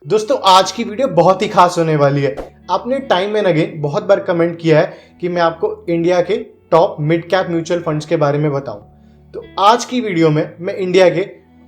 दोस्तों आज की वीडियो बहुत ही खास होने वाली है। आपने टाइम एंड अगेन बहुत बार कमेंट किया है कि मैं आपको इंडिया के top mid cap mutual funds के बारे में बताऊं। तो आज की वीडियो में मैं इंडिया के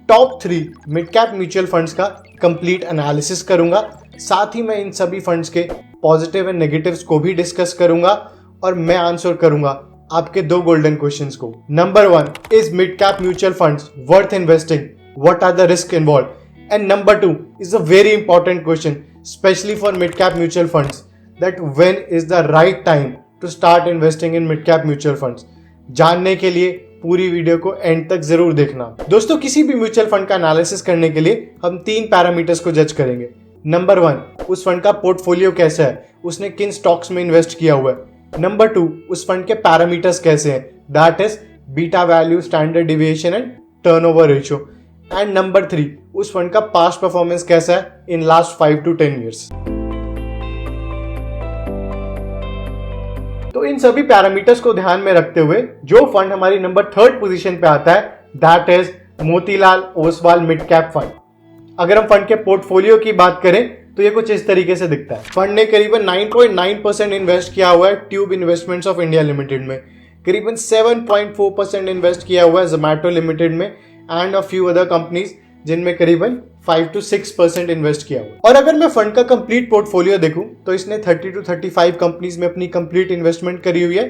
top 3 mid cap mutual funds का कंप्लीट एनालिसिस करूंगा। साथ ही मैं इन सभी फंड्स के पॉजिटिव एंड नेगेटिव्स को भी डिस्कस करूंगा और मैं आंसर करूंगा आपके 2 गोल्डन क्वेश्चंस को। Number 1, is mid cap mutual funds worth investing? What are the risk involved? And number 2 is a very important question, especially for mid-cap mutual funds, that when is the right time to start investing in mid-cap mutual funds? जानने के लिए पूरी video को and तक जरूर देखना। दोस्तों किसी भी म्यूचुअल फंड का एनालिसिस करने के लिए हम 3 पैरामीटर्स को जज करेंगे। नंबर 1, उस फंड का पोर्टफोलियो कैसा है, उसने किन स्टॉक्स में इन्वेस्ट किया हुआ है। नंबर 2, उस फंड के पैरामीटर्स कैसे हैं, that is beta value, standard deviation and turnover ratio. And number 3, उस फंड का पास्ट परफॉर्मेंस कैसा है इन लास्ट 5 to 10 years। तो इन सभी पैरामीटर्स को ध्यान में रखते हुए जो फंड हमारी नंबर 3rd पोजीशन पे आता है that is Motilal Oswal mid cap fund. अगर हम फंड के पोर्टफोलियो की बात करें तो ये कुछ इस तरीके से दिखता है। फंड ने करीबन 9.9% इन्वेस्ट किया हुआ है tube investments of India limited में, करीबन 7.4% इन्वेस्ट किया हुआ है जोमैटो लिमिटेड में and a few other companies जिनमें करीबन 5 to 6% इन्वेस्ट किया हुआ। और अगर मैं फंड का कंप्लीट पोर्टफोलियो देखूं तो इसने 30 to 35 कंपनीज में अपनी कंप्लीट इन्वेस्टमेंट करी हुई है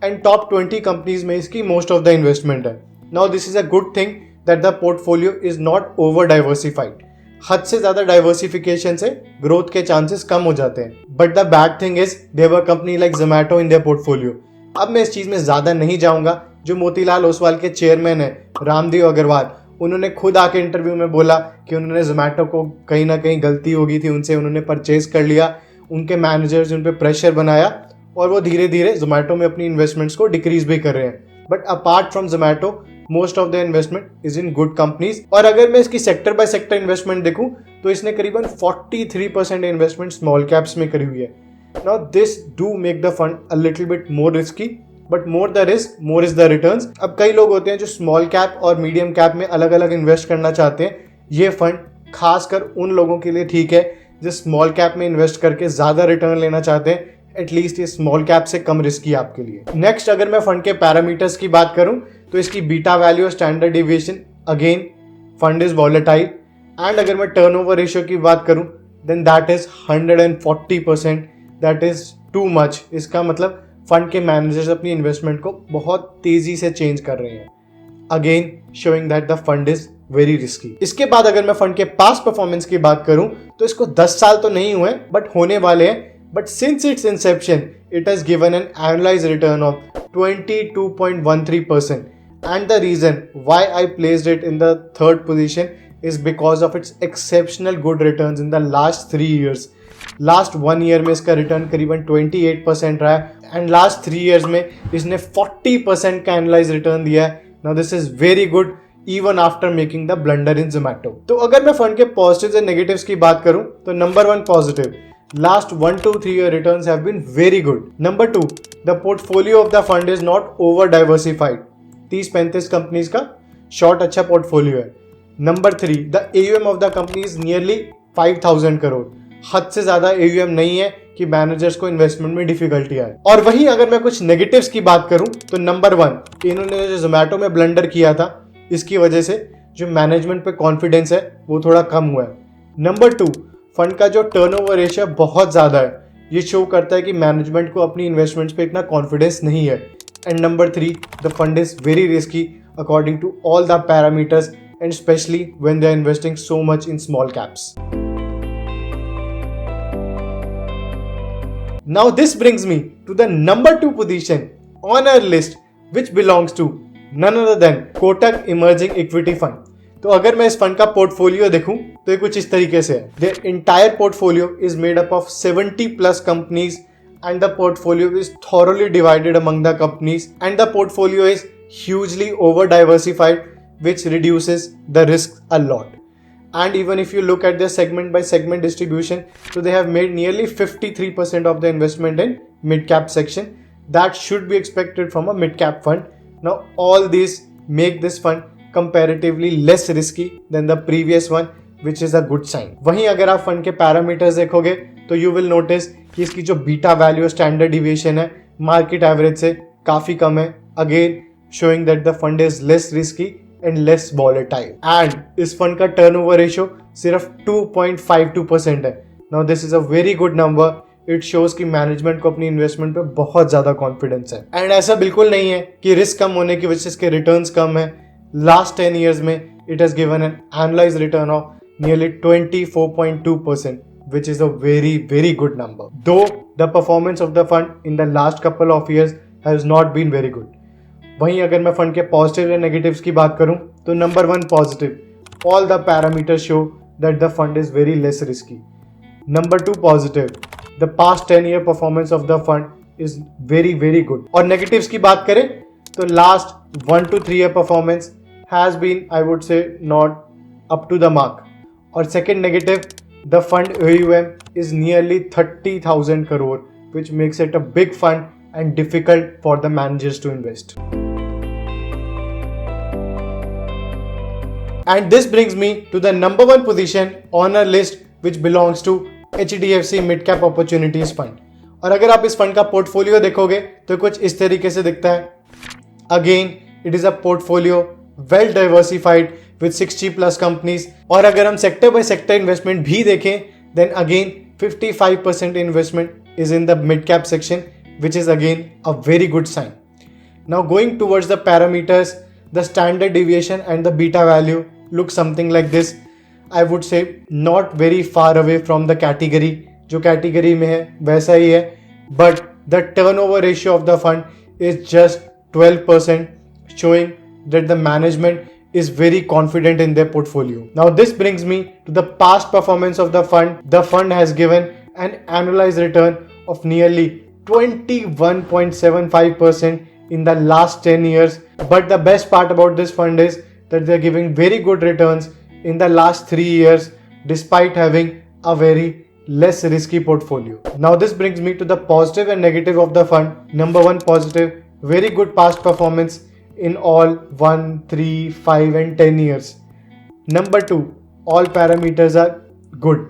एंड टॉप 20 कंपनीज में इसकी मोस्ट ऑफ द इन्वेस्टमेंट है। Now this is a good thing that the portfolio is not over diversified. हद से ज्यादा डाइवर्सिफिकेशन से ग्रोथ के चांसेस कम हो जाते हैं। But the bad thing is there were company like Zomato in their portfolio. अब मैं इस चीज में ज्यादा नहीं जाऊंगा। जो मोतीलाल ओसवाल के चेयरमैन है रामदेव अग्रवाल, उन्होंने खुद आके इंटरव्यू में बोला कि उन्होंने जोमैटो को कहीं ना कहीं गलती हो गई थी उनसे, उन्होंने परचेज कर लिया, उनके मैनेजर्स उन पे प्रेशर बनाया और वो धीरे धीरे जोमैटो में अपनी इन्वेस्टमेंट्स को डिक्रीज भी कर रहे हैं। But apart from Zomato most of the investment is in good companies. और अगर मैं इसकी सेक्टर बाय सेक्टर इन्वेस्टमेंट देखूं तो इसने करीबन 43% इन्वेस्टमेंट स्मॉल कैप्स में करी हुई है। Now this do make the fund a little bit more risky, but more the risk more is the returns. अब कई लोग होते हैं जो स्मॉल कैप और मीडियम कैप में अलग अलग इन्वेस्ट करना चाहते हैं। ये फंड खासकर उन लोगों के लिए ठीक है जो स्मॉल कैप में इन्वेस्ट करके ज्यादा रिटर्न लेना चाहते हैं। एटलीस्ट ये स्मॉल कैप से कम रिस्की आपके लिए। नेक्स्ट अगर मैं फंड के पैरामीटर्स की बात करूं तो इसकी बीटा वैल्यू और standard deviation, again fund is volatile. And अगर मैं टर्नओवर रेशियो की बात करूं then that is 140%, that is too much. इसका मतलब फंड के मैनेजर्स अपनी इन्वेस्टमेंट को बहुत तेजी से चेंज कर रहे हैं, again showing that the fund is very risky. इसके बाद अगर मैं फंड के पास्ट परफॉर्मेंस की बात करूं तो इसको 10 साल तो नहीं हुए बट होने वाले हैं। But since its inception it has given an annualised return of 22.13%। And the reason why I placed it in the 3rd position is because of its exceptional good returns in the last 3 years। Last 1 year में इसका return करीबन 28% रहा है and last 3 years में इसने 40% का analyse return दिया है। Now this is very good even after making the blunder in Zomato. तो अगर मैं फंड के पॉजिटिव्स एंड नेगेटिव्स की बात करूं तो number 1 positive, last 1 to 3 year returns have been very good. Number 2, the portfolio of the fund is not over diversified. 30-35 companies का short अच्छा पोर्टफोलियो है। Number 3, the AUM of the company is nearly 5000 crore. हद से ज्यादा AUM नहीं है कि managers को इन्वेस्टमेंट में डिफिकल्टी आए। और वहीं अगर मैं कुछ नेगेटिव्स की बात करूं तो नंबर 1, इन्होंने जो जोमैटो में ब्लंडर किया था इसकी वजह से जो मैनेजमेंट पे कॉन्फिडेंस है वो थोड़ा कम हुआ है। नंबर 2, फंड का जो टर्नओवर रेशियो बहुत ज्यादा है, ये शो करता है कि मैनेजमेंट को अपनी इन्वेस्टमेंट्स पे इतना कॉन्फिडेंस नहीं है। And number 3, the fund is very risky according to all the parameters and specially when they are investing so much in small caps. Now this brings me to the number 2 position on our list, which belongs to none other than Kotak Emerging Equity Fund। तो अगर मैं इस fund का portfolio देखूं तो ये कुछ इस तरीके से है। Their entire portfolio is made up of 70+ companies and the portfolio is thoroughly divided among the companies and the portfolio is hugely over diversified, which reduces the risk a lot. And even if you look at their segment by segment distribution, so they have made nearly 53% of the investment in mid cap section. That should be expected from a mid cap fund. Now all these make this fund comparatively less risky than the previous one, which is a good sign. वहीं अगर आप fund के parameters देखोगे तो you will notice कि इसकी जो beta value standard deviation है मार्केट एवरेज से काफी कम है, again showing that the fund is less risky and less volatile. And इस फंड का टर्नओवर रेशियो सिर्फ 2.52% है। Now this is a very good number. It shows कि मैनेजमेंट को अपनी इन्वेस्टमेंट पे बहुत ज्यादा कॉन्फिडेंस है। एंड ऐसा बिल्कुल नहीं है कि रिस्क कम होने की वजह से इसके रिटर्न्स कम है। लास्ट 10 years में it has given an annualized return of nearly 24.2%, which is a very, very good number. Though the performance of the fund in the last couple of years has not been very good. वहीं अगर मैं fund के positive या negatives की बात करूं तो number 1 positive, all the parameters show that the fund is very less risky. Number 2 positive, the past 10-year performance of the fund is very, very good. और नेगेटिव्स की बात करें तो last 1 to 3 year performance has been, I would say, not up to the mark. Or second negative, the fund AUM is nearly 30,000 crore, which makes it a big fund and difficult for the managers to invest. And this brings me to the number 1 position on our list, which belongs to HDFC Mid Cap Opportunities Fund. और अगर आप इस fund का portfolio देखोगे तो कुछ इस तरीके से दिखता है। Again, it is a portfolio well diversified with 60 plus companies. और अगर हम सेक्टर बाय सेक्टर इन्वेस्टमेंट भी देखें then again 55% investment is in the mid cap section, which is again a very good sign. Now going towards the parameters, the standard deviation and the beta value look something like this. I would say not very far away from the category, जो category में है वैसा ही है, but the turnover ratio of the fund is just 12%, showing that the management is very confident in their portfolio. Now this brings me to the past performance of the fund. The fund has given an annualized return of nearly 21.75% in the last 10 years. But the best part about this fund is that they are giving very good returns in the last 3 years despite having a very less risky portfolio. Now this brings me to the positive and negative of the fund. Number 1 positive, very good past performance in all 1, 3, 5 and 10 years. Number 2, all parameters are good.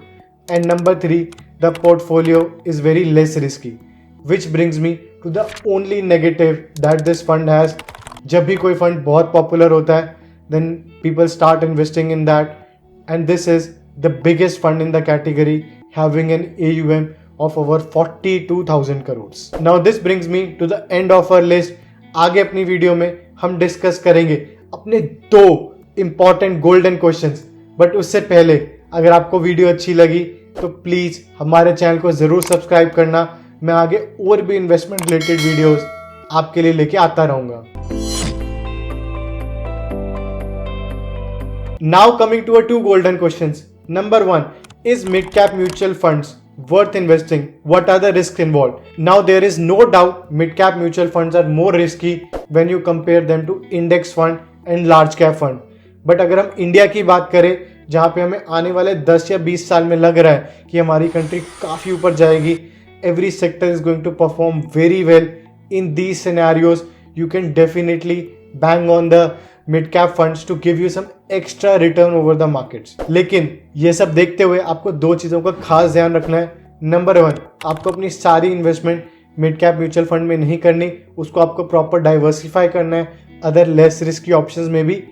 And number 3, the portfolio is very less risky. Which brings me to the only negative that this fund has. जब भी कोई fund बहुत popular होता है then people start investing in that, and this is the biggest fund in the category, having an AUM of over 42,000 crores. Now this brings me to the end of our list. आगे अपनी video में हम discuss करेंगे अपने 2 important golden questions, but उससे पहले अगर आपको वीडियो अच्छी लगी तो प्लीज हमारे चैनल को जरूर सब्सक्राइब करना। मैं आगे और भी इन्वेस्टमेंट रिलेटेड वीडियोस आपके लिए लेके आता रहूंगा। Now coming to our 2 golden questions. Number 1, is mid-cap mutual funds worth investing? What are the risks involved? Now there is no doubt mid-cap mutual funds are more risky when you compare them to index fund and large cap fund. But अगर हम India की बात करें जहाँ पे हमें आने वाले 10 या 20 साल में लग रहा है कि हमारी कंट्री काफ़ी ऊपर जाएगी, every sector is going to perform very well. In these scenarios, you can definitely bang on the mid-cap funds to give you some extra return over the markets. लेकिन ये सब देखते हुए आपको 2 चीज़ों का खास ध्यान रखना है। नंबर 1, आपको अपनी सारी investment mid cap mutual fund में नहीं करनी, उसको आपको प्रॉपर डाइवर्सिफाई करना है अदर लेस रिस्की ऑप्शंस में भी।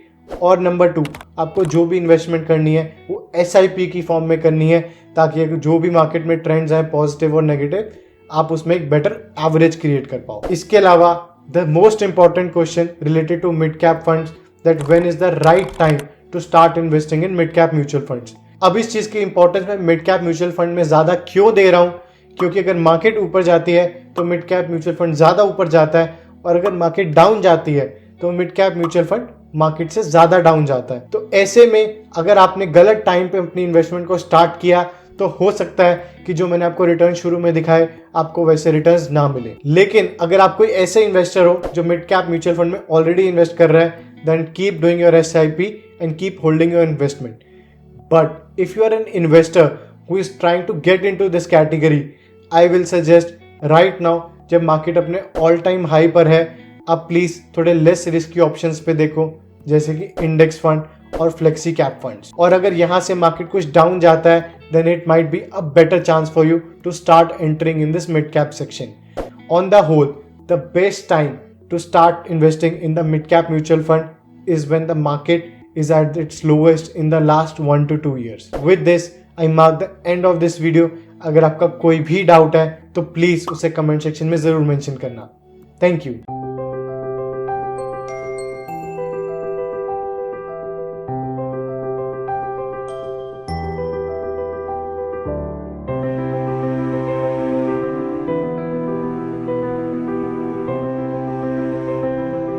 और नंबर 2, आपको जो भी इन्वेस्टमेंट करनी है वो SIP की फॉर्म में करनी है, ताकि जो भी मार्केट में ट्रेंड्स आए पॉजिटिव और नेगेटिव, आप उसमें एक बेटर एवरेज क्रिएट कर पाओ। इसके अलावा the most important question related to mid cap funds, that when is the right time to start investing in mid cap mutual funds. अब इस चीज की इंपॉर्टेंस मैं मिड कैप म्यूचुअल फंड में ज्यादा क्यों दे रहा हूं, क्योंकि अगर मार्केट ऊपर जाती है तो मिड कैप म्यूचुअल फंड ज्यादा ऊपर जाता है, और अगर मार्केट डाउन जाती है तो mid cap mutual fund market से ज्यादा डाउन जाता है। तो ऐसे में अगर आपने गलत टाइम पे अपनी इन्वेस्टमेंट को स्टार्ट किया तो हो सकता है कि जो मैंने आपको रिटर्न शुरू में दिखाए आपको वैसे रिटर्न्स ना मिले। लेकिन अगर आप कोई ऐसे इन्वेस्टर हो जो मिड कैप म्यूचुअल फंड में ऑलरेडी इन्वेस्ट कर रहा है, then keep doing your SIP and keep holding your investment. But if you are an investor who is trying to get into this category, I will suggest right now जब market अपने all time high पर है, आप please थोड़े less risky options पे देखो, जैसे कि इंडेक्स फंड और फ्लेक्सी कैप फंड्स। और अगर यहाँ से मार्केट कुछ डाउन जाता है then it might be a better chance for you to start entering in this mid cap section. On the whole the best time to start investing in the mid cap mutual fund is when the market is at its lowest in the last 1 to 2 years. With this, I mark the end of this video. अगर आपका कोई भी doubt है तो please उसे comment section में जरूर mention करना। Thank you.